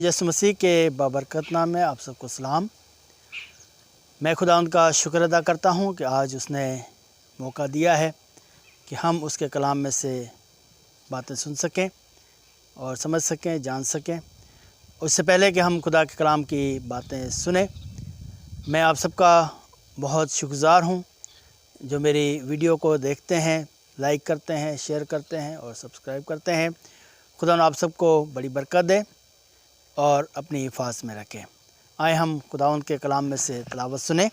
यसु मसीह के बाबरकत नाम में आप सबको सलाम। मैं खुदावंद का शुक्र अदा करता हूँ कि आज उसने मौका दिया है कि हम उसके कलाम में से बातें सुन सकें और समझ सकें, जान सकें। उससे पहले कि हम खुदा के कलाम की बातें सुने, मैं आप सबका बहुत शुक्रगुज़ार हूँ जो मेरी वीडियो को देखते हैं, लाइक करते हैं, शेयर करते हैं और सब्सक्राइब करते हैं। खुदा आप सबको बड़ी बरकत दे और अपनी हिफाज़त में रखें। आए हम खुदावंद के कलाम में से तिलावत सुने।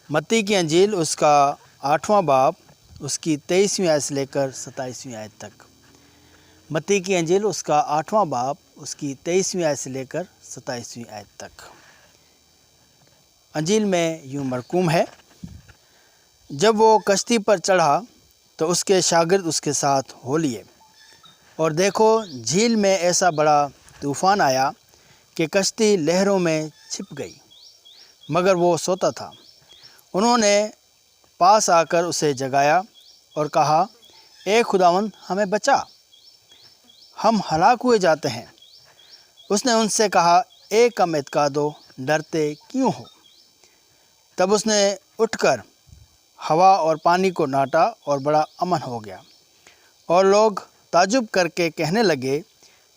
मत्ती की अंजील उसका 8वां बाब उसकी 23वीं आयत से लेकर 27वीं आयत तक। मत्ती की अंजील उसका 8वां बाब उसकी 23वीं आयत से लेकर 27वीं आयत तक। अंजील में यूँ मरकूम है, जब वो कश्ती पर चढ़ा तो उसके शागिर्द उसके साथ हो लिए, और देखो झील में ऐसा बड़ा तूफ़ान आया कि कश्ती लहरों में छिप गई, मगर वो सोता था। उन्होंने पास आकर उसे जगाया और कहा, ए खुदावंद, हमें बचा, हम हलाक हुए जाते हैं। उसने उनसे कहा, ए कम एतकादो, डरते क्यों हो? तब उसने उठकर हवा और पानी को नाटा और बड़ा अमन हो गया। और लोग ताजुब करके कहने लगे,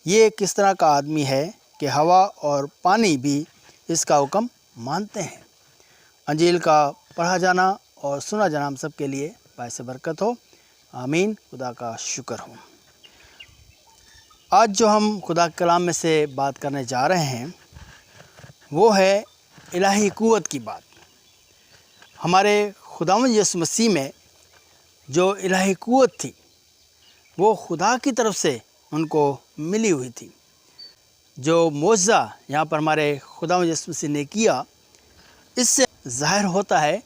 ये किस तरह का आदमी है कि हवा और पानी भी इसका हुक्म मानते हैं। अंजील का पढ़ा जाना और सुना जाना हम सब के लिए बायस बरकत हो। आमीन। खुदा का शुक्र हो। आज जो हम खुदा के कलाम में से बात करने जा रहे हैं वो है इलाही कुव्वत की बात। हमारे खुदावंद यसु मसीह में जो इलाही कुव्वत थी वो खुदा की तरफ से उनको मिली हुई थी। जो मौजज़ा यहाँ पर हमारे खुदावंद यसु मसीह ने किया, इससे ज़ाहिर होता है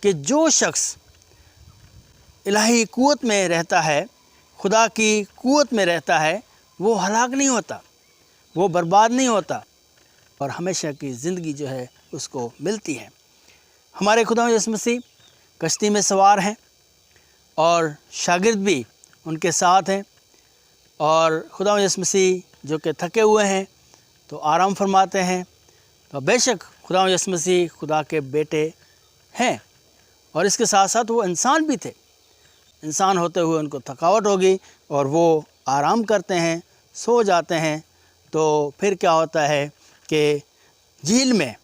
कि जो शख्स इलाही कुव्वत में रहता है, खुदा की कुव्वत में रहता है, वो हलाक नहीं होता, वो बर्बाद नहीं होता और हमेशा की ज़िंदगी जो है उसको मिलती है। हमारे खुदावंद यसु मसीह कश्ती में सवार हैं और शागिर्द भी उनके साथ हैं, और खुदावंद यसु मसीह जो कि थके हुए हैं तो आराम फरमाते हैं। तो बेशक खुदावंद यसु मसीह खुदा के बेटे हैं और इसके साथ साथ वो इंसान भी थे। इंसान होते हुए उनको थकावट होगी और वो आराम करते हैं, सो जाते हैं। तो फिर क्या होता है कि झील में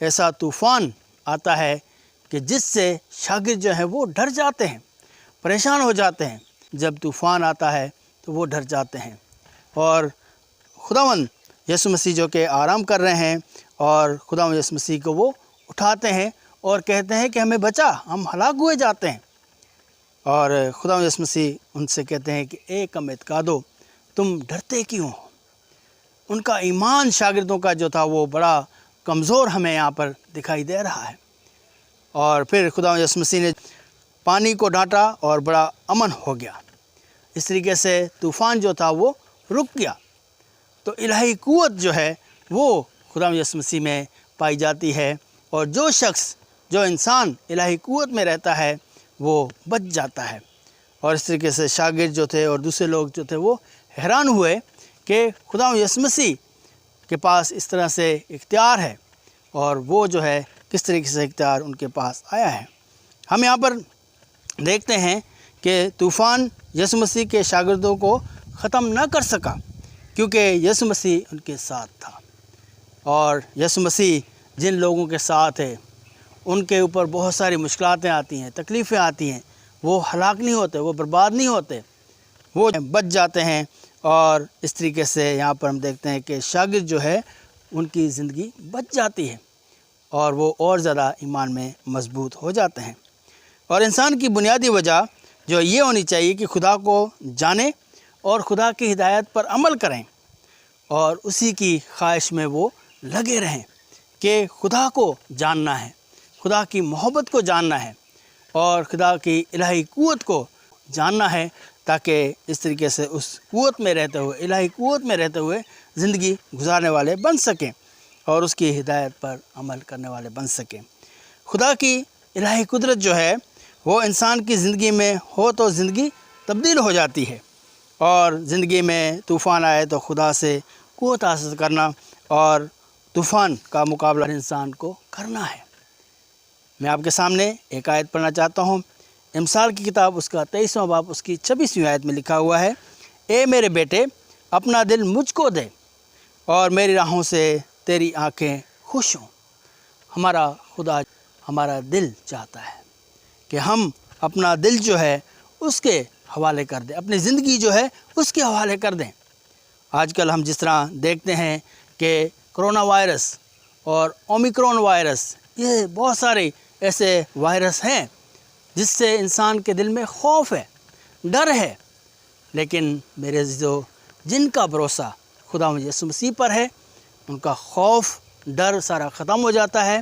ऐसा तूफ़ान आता है कि जिससे शागिर्द जो है वो डर जाते हैं, परेशान हो जाते हैं। जब तूफ़ान आता है तो वो डर जाते हैं, और खुदावंद यसु मसीह जो कि आराम कर रहे हैं और खुदावंद यसु मसीह को वो उठाते हैं और कहते हैं कि हमें बचा, हम हलाक हुए जाते हैं। और खुदावंद यसु मसीह उनसे कहते हैं कि ए कम एतकादो, तुम डरते क्यों हो? उनका ईमान शागिर्दों का जो था वो बड़ा कमज़ोर हमें यहाँ पर दिखाई दे रहा है। और फिर खुदावंद यसु मसीह ने पानी को डांटा और बड़ा अमन हो गया। इस तरीके से तूफ़ान जो था वो रुक गया। तो इलाही कुव्वत जो है वो खुदावंद यसु मसीह में पाई जाती है, और जो शख्स, जो इंसान इलाही कुव्वत में रहता है वो बच जाता है। और इस तरीके से शागिर्द जो थे और दूसरे लोग जो थे वो हैरान हुए कि खुदावंद यसु मसीह के पास इस तरह से इख्तियार है, और वो जो है किस तरीके से इख्तियार उनके पास आया है। हम यहाँ पर देखते हैं कि तूफ़ान यसु मसीह के शागिर्दों को ख़त्म न कर सका, क्योंकि यसु मसीह उनके साथ था। और यसु मसीह जिन लोगों के साथ है उनके ऊपर बहुत सारी मुश्किलातें आती हैं, तकलीफ़ें आती हैं, वो हलाक नहीं होते, वो बर्बाद नहीं होते, वो बच जाते हैं। और इस तरीके से यहाँ पर हम देखते हैं कि शागिर्द जो है उनकी ज़िंदगी बच जाती है और वो और ज़्यादा ईमान में मजबूत हो जाते हैं। और इंसान की बुनियादी वजह जो ये होनी चाहिए कि खुदा को जाने और खुदा की हिदायत पर अमल करें और उसी की ख्वाहिश में वो लगे रहें कि खुदा को जानना है, खुदा की मोहब्बत को जानना है और खुदा की इलाही कुव्वत को जानना है, ताकि इस तरीके से उस कुव्वत में रहते हुए, इलाही कुव्वत में रहते हुए ज़िंदगी गुजारने वाले बन सकें और उसकी हिदायत पर अमल करने वाले बन सकें। खुदा की इलाही कुदरत जो है वो इंसान की ज़िंदगी में हो तो ज़िंदगी तब्दील हो जाती है, और ज़िंदगी में तूफ़ान आए तो खुदा से قوت حاصل کرنا اور طوفان کا مقابلہ انسان کو کرنا ہے۔ میں آپ کے سامنے ایک آیت پڑھنا چاہتا ہوں۔ امثال کی کتاب اس کا 23واں باب اس کی 26ویں آیت میں لکھا ہوا ہے، اے میرے بیٹے اپنا دل مجھ کو دے اور میری راہوں سے تیری آنکھیں خوش ہوں۔ ہمارا خدا ہمارا دل چاہتا ہے کہ ہم اپنا دل جو ہے اس کے حوالے کر دیں، اپنی زندگی جو ہے اس کے حوالے کر دیں۔ آج کل ہم جس طرح دیکھتے ہیں کہ کرونا وائرس اور اومیکرون وائرس، یہ بہت سارے ایسے وائرس ہیں جس سے انسان کے دل میں خوف ہے، ڈر ہے، لیکن میرے عزیزو جن کا بھروسہ خدا یسوع مسیح پر ہے ان کا خوف ڈر سارا ختم ہو جاتا ہے،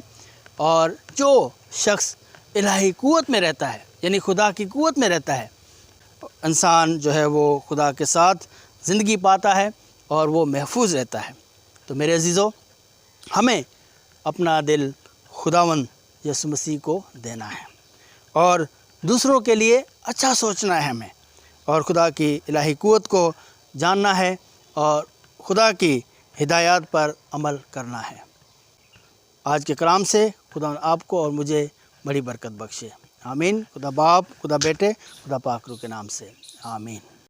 اور جو شخص الہی قوت میں رہتا ہے یعنی خدا کی قوت میں رہتا ہے، انسان جو ہے وہ خدا کے ساتھ زندگی پاتا ہے اور وہ محفوظ رہتا ہے۔ تو میرے عزیزو ہمیں اپنا دل خداوند یسوع مسیح کو دینا ہے اور دوسروں کے لیے اچھا سوچنا ہے ہمیں، اور خدا کی الہی قوت کو جاننا ہے اور خدا کی ہدایات پر عمل کرنا ہے۔ آج کے کلام سے خدا آپ کو اور مجھے بڑی برکت بخشے۔ آمین۔ خدا باپ، خدا بیٹے، خدا پاک روح کے نام سے آمین۔